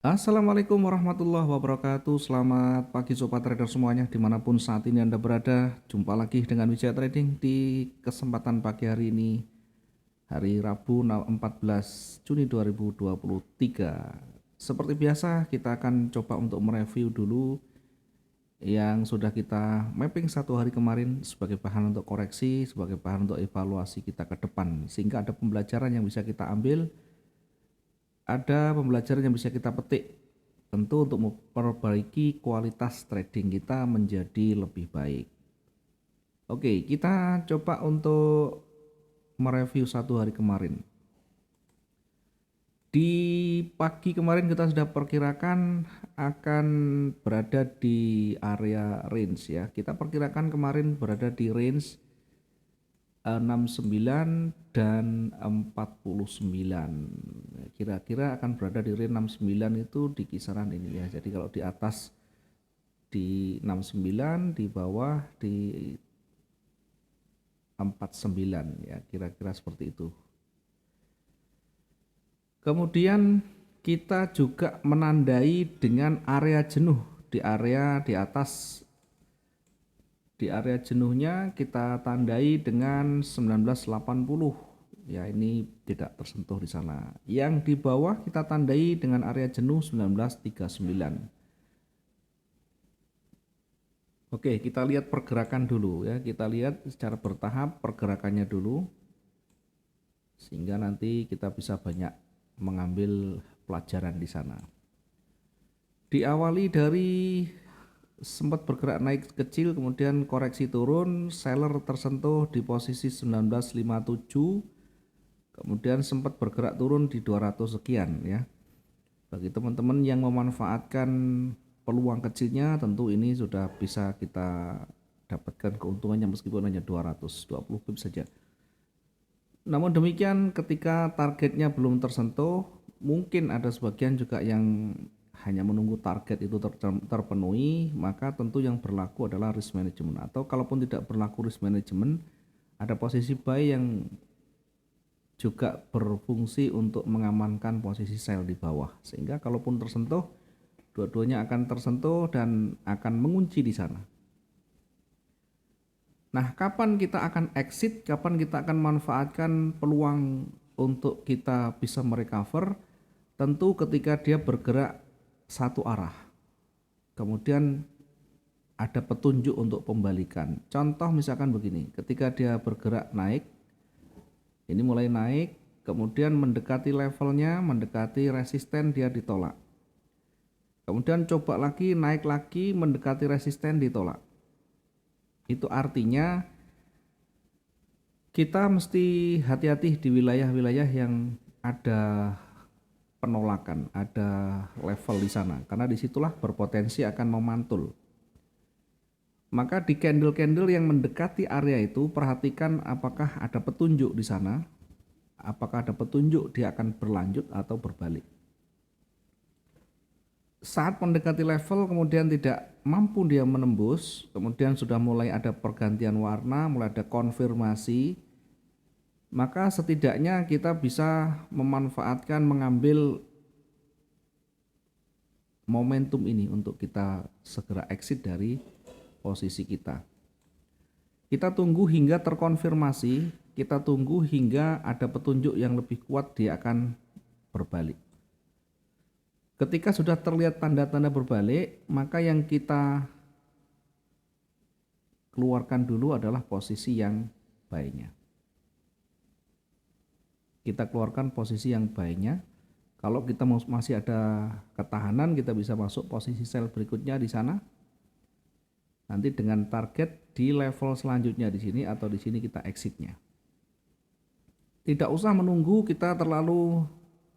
Assalamualaikum warahmatullahi wabarakatuh. Selamat pagi sobat trader semuanya dimanapun saat ini Anda berada. Jumpa lagi dengan Wijaya Trading di kesempatan pagi hari ini, hari Rabu 14 Juni 2023. Seperti biasa kita akan coba untuk mereview dulu yang sudah kita mapping satu hari kemarin sebagai bahan untuk koreksi, sebagai bahan untuk evaluasi kita ke depan, sehingga ada pembelajaran yang bisa kita ambil, ada pembelajaran yang bisa kita petik, tentu untuk memperbaiki kualitas trading kita menjadi lebih baik. Oke, kita coba untuk mereview satu hari kemarin. Di pagi kemarin kita sudah perkirakan akan berada di area range ya. Kita perkirakan kemarin berada di range 69 dan 49. Kira-kira akan berada di range 69 itu di kisaran ini ya. Jadi kalau di atas di 69, di bawah di 49 ya, kira-kira seperti itu. Kemudian kita juga menandai dengan area jenuh di area di atas. Di area jenuhnya kita tandai dengan 1980. Ya, ini tidak tersentuh di sana. Yang di bawah kita tandai dengan area jenuh 1939. Oke, kita lihat pergerakan dulu ya. Kita lihat secara bertahap pergerakannya dulu, sehingga nanti kita bisa banyak mengambil pelajaran di sana. Diawali dari sempat bergerak naik kecil, kemudian koreksi turun, seller tersentuh di posisi 1957, kemudian sempat bergerak turun di 200 sekian ya. Bagi teman-teman yang memanfaatkan peluang kecilnya, tentu ini sudah bisa kita dapatkan keuntungannya meskipun hanya 220 pip saja. Namun demikian, ketika targetnya belum tersentuh, mungkin ada sebagian juga yang hanya menunggu target itu terpenuhi, maka tentu yang berlaku adalah risk management. Atau kalaupun tidak berlaku risk management, ada posisi buy yang juga berfungsi untuk mengamankan posisi sell di bawah. Sehingga kalaupun tersentuh, dua-duanya akan tersentuh dan akan mengunci di sana. Nah, kapan kita akan exit, kapan kita akan manfaatkan peluang untuk kita bisa merecover? Tentu ketika dia bergerak satu arah, kemudian ada petunjuk untuk pembalikan. Contoh misalkan begini, ketika dia bergerak naik, ini mulai naik, kemudian mendekati levelnya, mendekati resisten, dia ditolak. Kemudian coba lagi, naik lagi, mendekati resisten, ditolak. Itu artinya kita mesti hati-hati di wilayah-wilayah yang ada penolakan, ada level di sana, karena disitulah berpotensi akan memantul. Maka di candle-candle yang mendekati area itu, perhatikan apakah ada petunjuk di sana, apakah ada petunjuk dia akan berlanjut atau berbalik. Saat mendekati level kemudian tidak mampu dia menembus, kemudian sudah mulai ada pergantian warna, mulai ada konfirmasi, maka setidaknya kita bisa memanfaatkan, mengambil momentum ini untuk kita segera exit dari posisi kita. Kita tunggu hingga terkonfirmasi, kita tunggu hingga ada petunjuk yang lebih kuat dia akan berbalik. Ketika sudah terlihat tanda-tanda berbalik, maka yang kita keluarkan dulu adalah posisi yang buy-nya. Kita keluarkan posisi yang buy-nya. Kalau kita masih ada ketahanan, kita bisa masuk posisi sell berikutnya di sana. Nanti dengan target di level selanjutnya di sini atau di sini kita exitnya. Tidak usah menunggu kita terlalu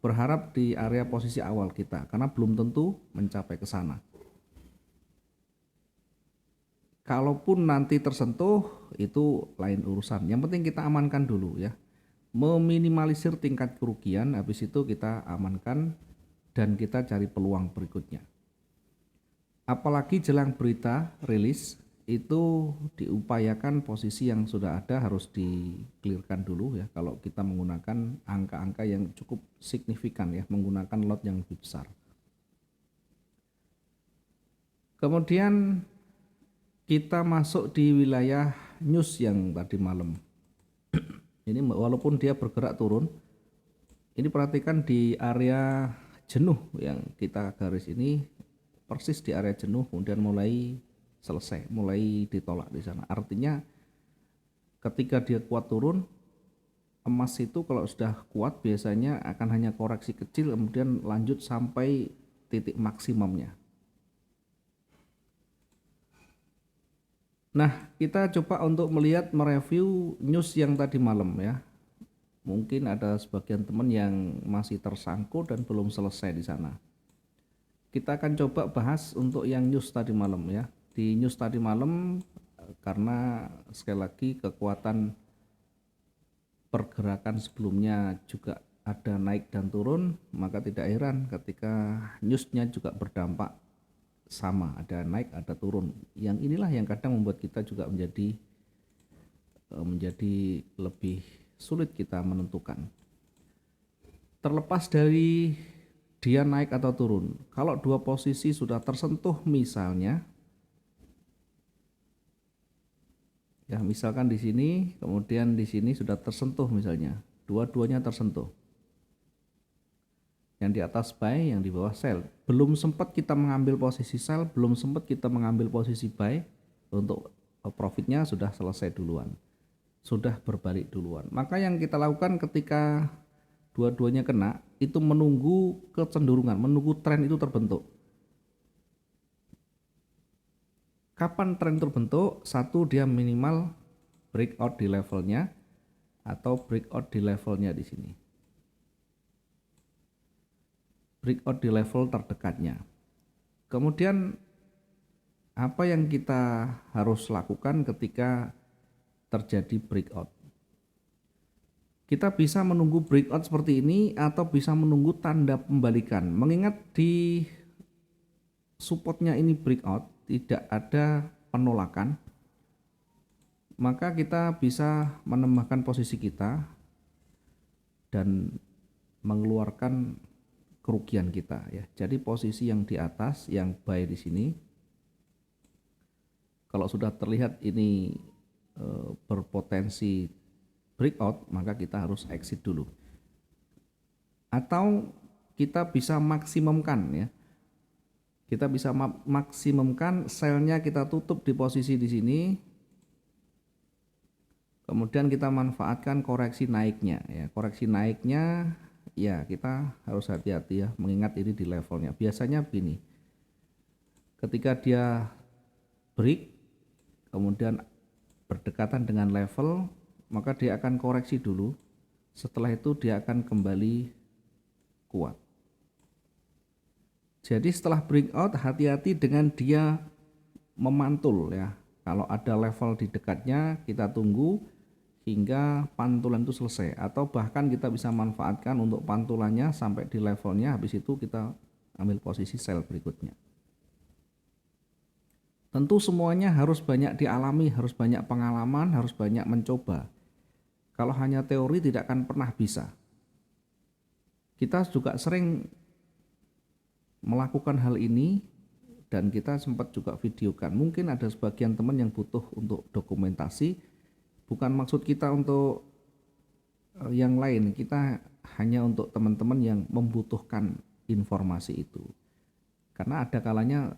berharap di area posisi awal kita, karena belum tentu mencapai ke sana. Kalaupun nanti tersentuh, itu lain urusan. Yang penting kita amankan dulu ya. Meminimalisir tingkat kerugian, habis itu kita amankan dan kita cari peluang berikutnya. Apalagi jelang berita rilis, itu diupayakan posisi yang sudah ada harus di-clearkan dulu ya, kalau kita menggunakan angka-angka yang cukup signifikan ya, menggunakan lot yang lebih besar. Kemudian kita masuk di wilayah news yang tadi malam. Ini walaupun dia bergerak turun, ini perhatikan di area jenuh yang kita garis ini, persis di area jenuh, kemudian mulai selesai, mulai ditolak di sana. Artinya ketika dia kuat turun, emas itu kalau sudah kuat biasanya akan hanya koreksi kecil kemudian lanjut sampai titik maksimumnya. Nah, kita coba untuk melihat mereview news yang tadi malam ya. Mungkin ada sebagian teman yang masih tersangkut dan belum selesai di sana. Kita akan coba bahas untuk yang news tadi malam ya. Di news tadi malam karena sekali lagi kekuatan pergerakan sebelumnya juga ada naik dan turun, maka tidak heran ketika newsnya juga berdampak sama, ada naik ada turun. Yang inilah yang kadang membuat kita juga menjadi lebih sulit kita menentukan. Terlepas dari dia naik atau turun, kalau dua posisi sudah tersentuh misalnya, ya misalkan di sini kemudian di sini sudah tersentuh misalnya, dua-duanya tersentuh. Yang di atas buy, yang di bawah sell. Belum sempat kita mengambil posisi sell, belum sempat kita mengambil posisi buy, untuk profitnya sudah selesai duluan, sudah berbalik duluan. Maka yang kita lakukan ketika dua-duanya kena, itu menunggu kecenderungan, menunggu tren itu terbentuk. Kapan tren terbentuk? Satu, dia minimal breakout di levelnya atau breakout di levelnya di sini. Breakout di level terdekatnya. Kemudian apa yang kita harus lakukan ketika terjadi breakout? Kita bisa menunggu breakout seperti ini atau bisa menunggu tanda pembalikan. Mengingat di supportnya ini breakout, tidak ada penolakan, maka kita bisa menambahkan posisi kita dan mengeluarkan kerugian kita ya. Jadi posisi yang di atas yang buy di sini, kalau sudah terlihat ini berpotensi breakout, maka kita harus exit dulu. Atau kita bisa maksimumkan ya. Kita bisa maksimumkan sell-nya, kita tutup di posisi di sini. Kemudian kita manfaatkan koreksi naiknya ya. Koreksi naiknya ya kita harus hati-hati ya, mengingat ini di levelnya. Biasanya begini, ketika dia break kemudian berdekatan dengan level, maka dia akan koreksi dulu, setelah itu dia akan kembali kuat. Jadi setelah breakout, hati-hati dengan dia memantul ya. Kalau ada level di dekatnya, kita tunggu hingga pantulan itu selesai, atau bahkan kita bisa manfaatkan untuk pantulannya sampai di levelnya, habis itu kita ambil posisi sell berikutnya. Tentu semuanya harus banyak dialami, harus banyak pengalaman, harus banyak mencoba. Kalau hanya teori tidak akan pernah bisa. Kita juga sering melakukan hal ini dan kita sempat juga videokan. Mungkin ada sebagian teman yang butuh untuk dokumentasi. Bukan maksud kita untuk yang lain, kita hanya untuk teman-teman yang membutuhkan informasi itu. Karena ada kalanya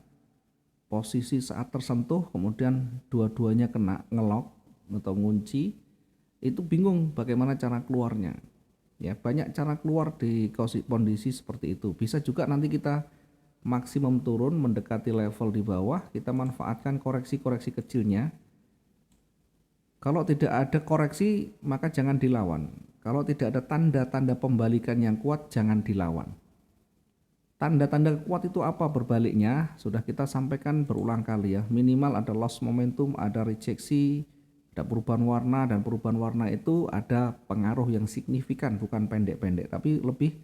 posisi saat tersentuh kemudian dua-duanya kena ngelok atau ngunci, itu bingung bagaimana cara keluarnya. Ya, banyak cara keluar di kondisi seperti itu. Bisa juga nanti kita maksimum turun mendekati level di bawah, kita manfaatkan koreksi-koreksi kecilnya. Kalau tidak ada koreksi, maka jangan dilawan. Kalau tidak ada tanda-tanda pembalikan yang kuat, jangan dilawan. Tanda-tanda kuat itu apa berbaliknya? Sudah kita sampaikan berulang kali ya. Minimal ada loss momentum, ada rejeksi, ada perubahan warna, dan perubahan warna itu ada pengaruh yang signifikan, bukan pendek-pendek, tapi lebih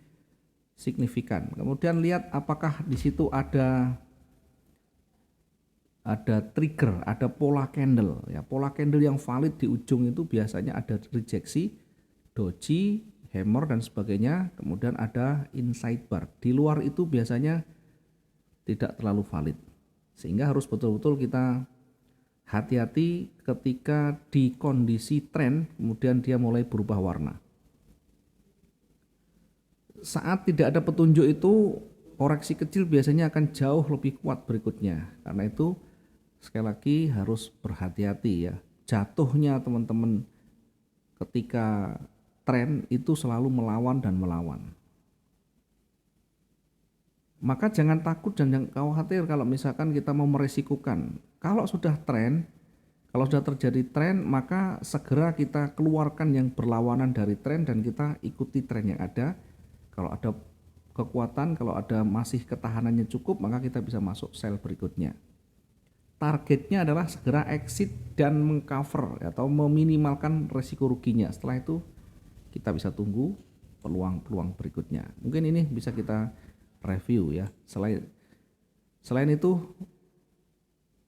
signifikan. Kemudian lihat apakah di situ ada trigger, ada pola candle ya. Pola candle yang valid di ujung itu biasanya ada rejeksi, doji, hammer dan sebagainya, kemudian ada inside bar. Di luar itu biasanya tidak terlalu valid. Sehingga harus betul-betul kita hati-hati ketika di kondisi tren kemudian dia mulai berubah warna. Saat tidak ada petunjuk itu, koreksi kecil biasanya akan jauh lebih kuat berikutnya. Karena itu sekali lagi harus berhati-hati ya. Jatuhnya teman-teman ketika tren itu selalu melawan dan melawan. Maka jangan takut dan jangan khawatir kalau misalkan kita mau meresikukan. Kalau sudah tren, kalau sudah terjadi tren, maka segera kita keluarkan yang berlawanan dari tren dan kita ikuti tren yang ada. Kalau ada kekuatan, kalau ada masih ketahanannya cukup, maka kita bisa masuk sell berikutnya. Targetnya adalah segera exit dan mengcover atau meminimalkan resiko ruginya. Setelah itu kita bisa tunggu peluang-peluang berikutnya. Mungkin ini bisa kita review ya. Selain itu,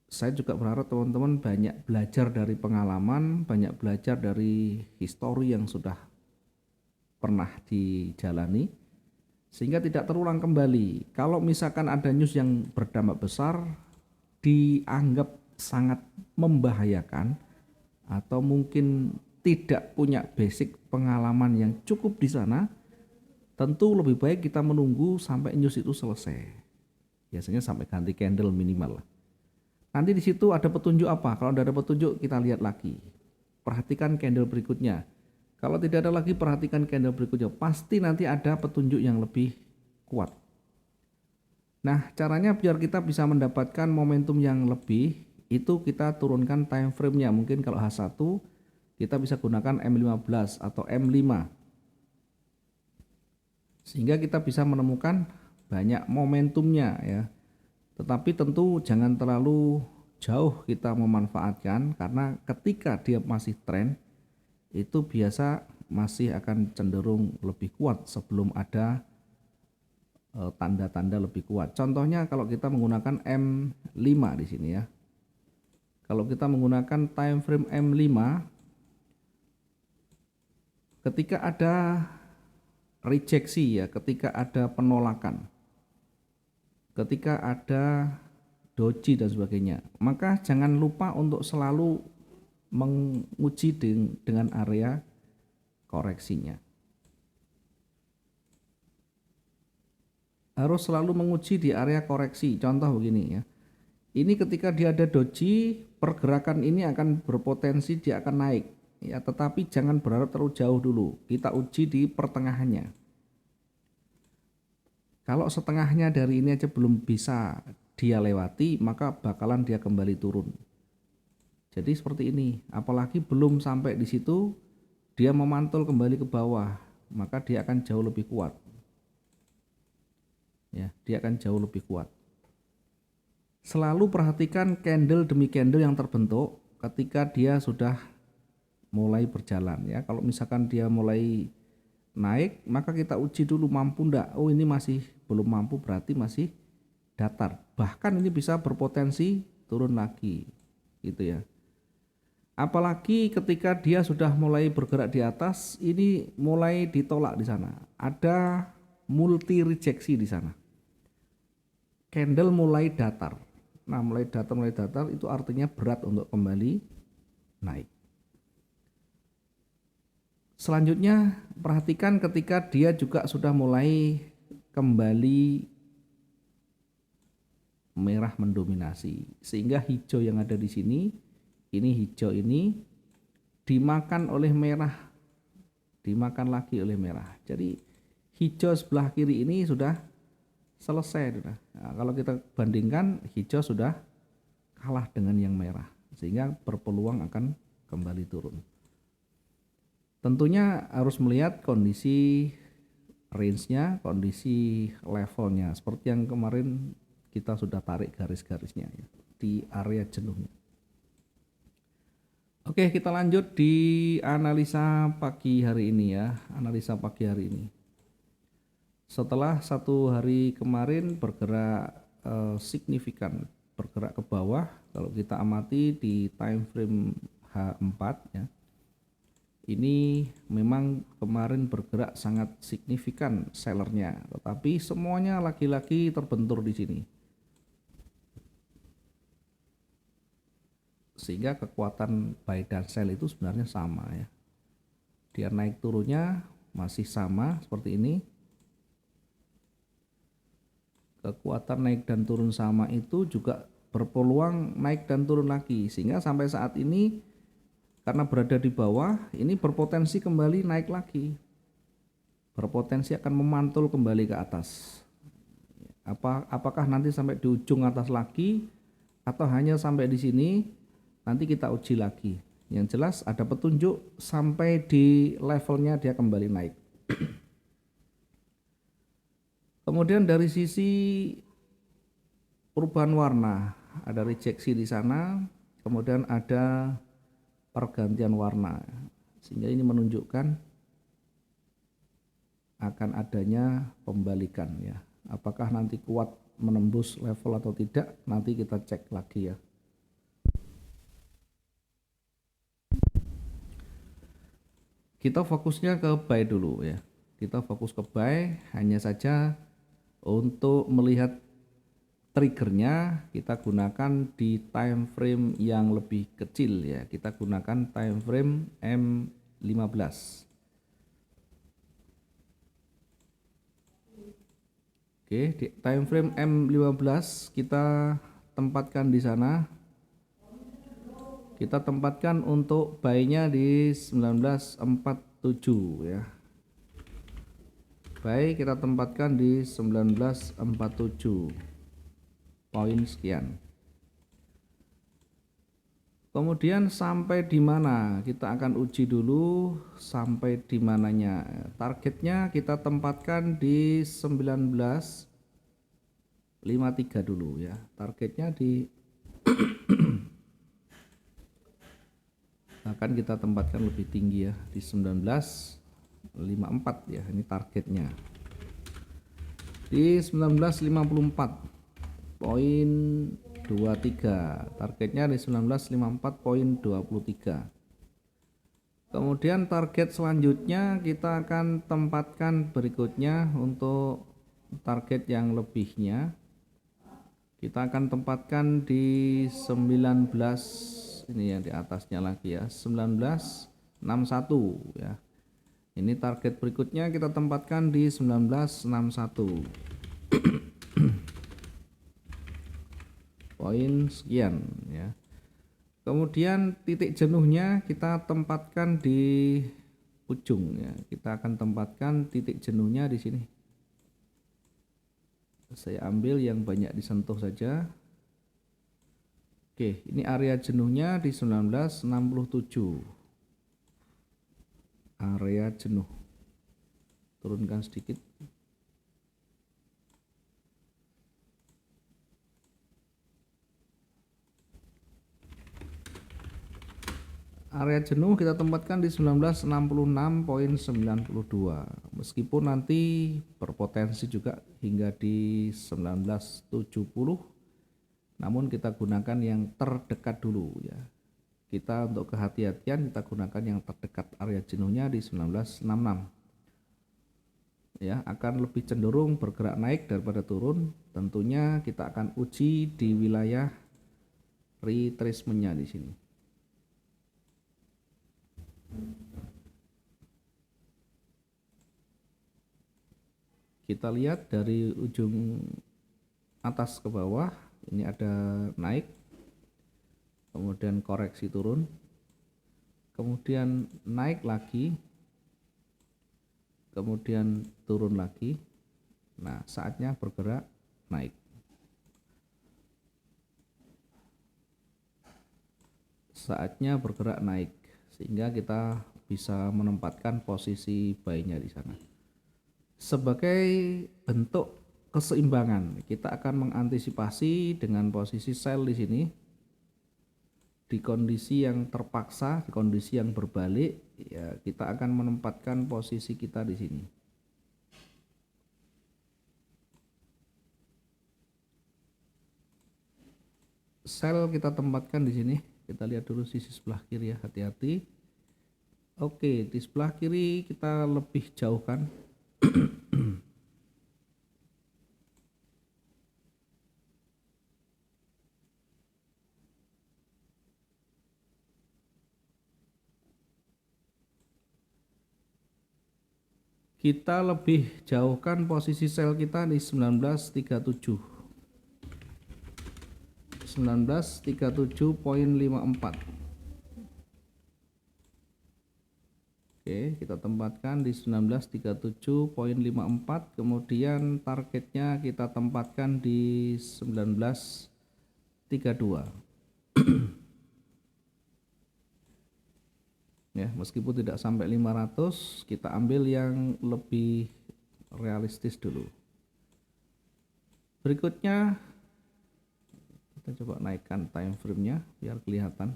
saya juga berharap teman-teman banyak belajar dari pengalaman, banyak belajar dari histori yang sudah pernah dijalani, sehingga tidak terulang kembali. Kalau misalkan ada news yang berdampak besar, dianggap sangat membahayakan, atau mungkin tidak punya basic pengalaman yang cukup di sana, tentu lebih baik kita menunggu sampai news itu selesai. Biasanya sampai ganti candle minimal lah. Nanti di situ ada petunjuk apa? Kalau tidak ada petunjuk, kita lihat lagi. Perhatikan candle berikutnya. Kalau tidak ada lagi, perhatikan candle berikutnya. Pasti nanti ada petunjuk yang lebih kuat. Nah, caranya biar kita bisa mendapatkan momentum yang lebih, itu kita turunkan time frame-nya. Mungkin kalau H1, kita bisa gunakan M15 atau M5. Sehingga kita bisa menemukan banyak momentumnya ya. Tetapi tentu jangan terlalu jauh kita memanfaatkan, karena ketika dia masih tren, itu biasa masih akan cenderung lebih kuat sebelum ada tanda-tanda lebih kuat. Contohnya kalau kita menggunakan M5 di sini ya. Kalau kita menggunakan time frame M5, ketika ada rejeksi ya, ketika ada penolakan, ketika ada doji dan sebagainya, maka jangan lupa untuk selalu menguji dengan area koreksinya. Harus selalu menguji di area koreksi. Contoh begini ya. Ini ketika dia ada doji, pergerakan ini akan berpotensi dia akan naik. Ya, tetapi jangan berharap terlalu jauh dulu. Kita uji di pertengahannya. Kalau setengahnya dari ini aja belum bisa dia lewati, maka bakalan dia kembali turun. Jadi seperti ini, apalagi belum sampai di situ, dia memantul kembali ke bawah, maka dia akan jauh lebih kuat. Ya, dia akan jauh lebih kuat. Selalu perhatikan candle demi candle yang terbentuk ketika dia sudah mulai berjalan ya. Kalau misalkan dia mulai naik, maka kita uji dulu mampu enggak. Oh, ini masih belum mampu, berarti masih datar. Bahkan ini bisa berpotensi turun lagi, gitu ya. Apalagi ketika dia sudah mulai bergerak di atas, ini mulai ditolak di sana. Ada multi rejeksi di sana. Candle mulai datar. Nah, mulai datar itu artinya berat untuk kembali naik. Selanjutnya, perhatikan ketika dia juga sudah mulai kembali merah mendominasi, sehingga hijau yang ada di sini, ini hijau ini dimakan oleh merah, dimakan lagi oleh merah. Jadi hijau sebelah kiri ini sudah selesai. Nah, kalau kita bandingkan, hijau sudah kalah dengan yang merah, sehingga berpeluang akan kembali turun. Tentunya harus melihat kondisi range-nya, kondisi levelnya, seperti yang kemarin kita sudah tarik garis-garisnya ya, di area jenuhnya. Oke, kita lanjut di analisa pagi hari ini ya, analisa pagi hari ini. Setelah satu hari kemarin bergerak signifikan, bergerak ke bawah, kalau kita amati di time frame H4 ya, ini memang kemarin bergerak sangat signifikan sellernya, tetapi semuanya lagi-lagi terbentur di sini. sehingga kekuatan buy dan sell itu sebenarnya sama ya. Dia naik turunnya masih sama seperti ini. Kekuatan naik dan turun sama itu juga berpeluang naik dan turun lagi, sehingga sampai saat ini karena berada di bawah ini berpotensi kembali naik lagi, berpotensi akan memantul kembali ke atas. Apakah nanti sampai di ujung atas lagi atau hanya sampai di sini, nanti kita uji lagi. Yang jelas ada petunjuk sampai di levelnya dia kembali naik. Kemudian dari sisi perubahan warna, ada rejeksi di sana, kemudian ada pergantian warna, sehingga ini menunjukkan akan adanya pembalikan ya. Apakah nanti kuat menembus level atau tidak, nanti kita cek lagi ya. Kita fokusnya ke buy dulu ya. Kita fokus ke buy, hanya saja untuk melihat triggernya kita gunakan di time frame yang lebih kecil ya. Kita gunakan time frame M15. Oke, di time frame M15 kita tempatkan di sana. Kita tempatkan untuk buy-nya di 1947 ya. Buy kita tempatkan di 1947 poin sekian. Kemudian sampai di mana? Kita akan uji dulu sampai di mananya. Targetnya kita tempatkan di 1953 dulu ya. Targetnya di akan kita tempatkan lebih tinggi ya, di 1954 ya, ini targetnya di 1954.23, targetnya di 1954.23. Kemudian target selanjutnya kita akan tempatkan berikutnya untuk target yang lebihnya, kita akan tempatkan di 19, ini yang di atasnya lagi ya, 1961 ya. Ini target berikutnya kita tempatkan di 1961 poin sekian ya. Kemudian titik jenuhnya kita tempatkan di ujung ya. Kita akan tempatkan titik jenuhnya di sini. Saya ambil yang banyak disentuh saja. Oke, ini area jenuhnya di 1967. Area jenuh, turunkan sedikit. Area jenuh kita tempatkan di 1966.92, meskipun nanti berpotensi juga hingga di 1970, namun kita gunakan yang terdekat dulu ya. Kita untuk kehati-hatian kita gunakan yang terdekat, area jenuhnya di 1966 ya, akan lebih cenderung bergerak naik daripada turun. Tentunya kita akan uji di wilayah retracement-nya di sini. Kita lihat dari ujung atas ke bawah, ini ada naik, kemudian koreksi turun, kemudian naik lagi, kemudian turun lagi. Nah, saatnya bergerak naik. Saatnya bergerak naik, sehingga kita bisa menempatkan posisi buy-nya di sana. Sebagai bentuk keseimbangan, kita akan mengantisipasi dengan posisi sell di sini. Di kondisi yang terpaksa, di kondisi yang berbalik, ya kita akan menempatkan posisi kita di sini. Sell kita tempatkan di sini. Kita lihat dulu sisi sebelah kiri ya, hati-hati. Oke, di sebelah kiri kita lebih jauhkan. kita lebih jauhkan posisi sell kita di 1937. 1937.54. Oke, kita tempatkan di 1937.54, kemudian targetnya kita tempatkan di 1932. Ya, meskipun tidak sampai 500, kita ambil yang lebih realistis dulu. Berikutnya kita coba naikkan time frame-nya biar kelihatan.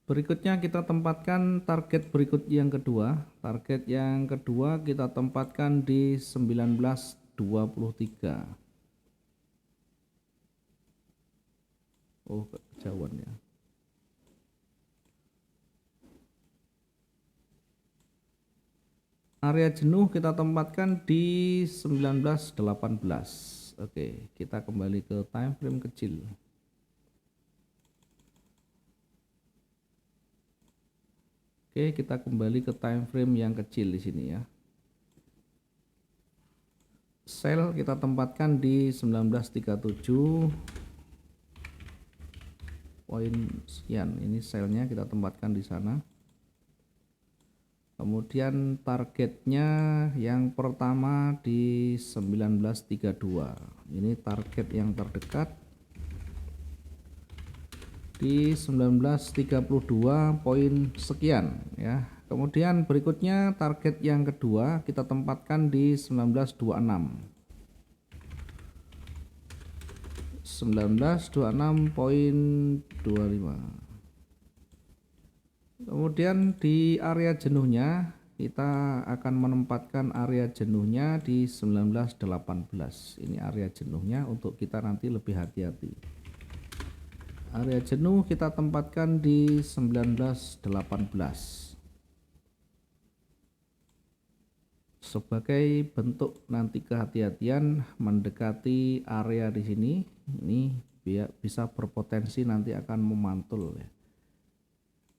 Berikutnya kita tempatkan target berikut yang kedua. Target yang kedua kita tempatkan di 1923. Oh, kejauhan ya. Area jenuh kita tempatkan di 1918. Oke, kita kembali ke time frame kecil. Oke, kita kembali ke time frame yang kecil di sini ya. Sell kita tempatkan di 1937 poin sekian. Ini sellnya kita tempatkan di sana. Kemudian targetnya yang pertama di 1932. Ini target yang terdekat di 1932 poin sekian ya. Kemudian berikutnya target yang kedua kita tempatkan di 1926. 1926.25. Kemudian di area jenuhnya kita akan menempatkan area jenuhnya di 1918. Ini area jenuhnya untuk kita nanti lebih hati-hati. Area jenuh kita tempatkan di 1918. Sebagai bentuk nanti kehati-hatian mendekati area di sini, ini biar bisa berpotensi nanti akan memantul ya.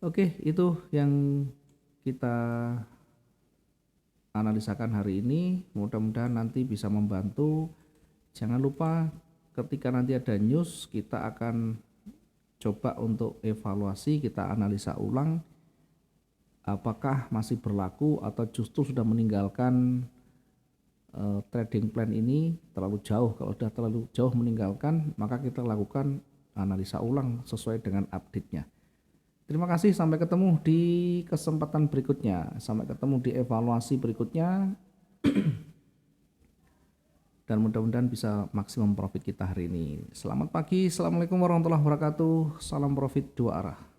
Oke, itu yang kita analisakan hari ini. Mudah-mudahan nanti bisa membantu. Jangan lupa ketika nanti ada news kita akan coba untuk evaluasi, kita analisa ulang apakah masih berlaku atau justru sudah meninggalkan trading plan ini terlalu jauh. Kalau sudah terlalu jauh meninggalkan, maka kita lakukan analisa ulang sesuai dengan update-nya. Terima kasih, sampai ketemu di kesempatan berikutnya, sampai ketemu di evaluasi berikutnya. Dan mudah-mudahan bisa maksimum profit kita hari ini. Selamat pagi, assalamualaikum warahmatullahi wabarakatuh. Salam profit dua arah.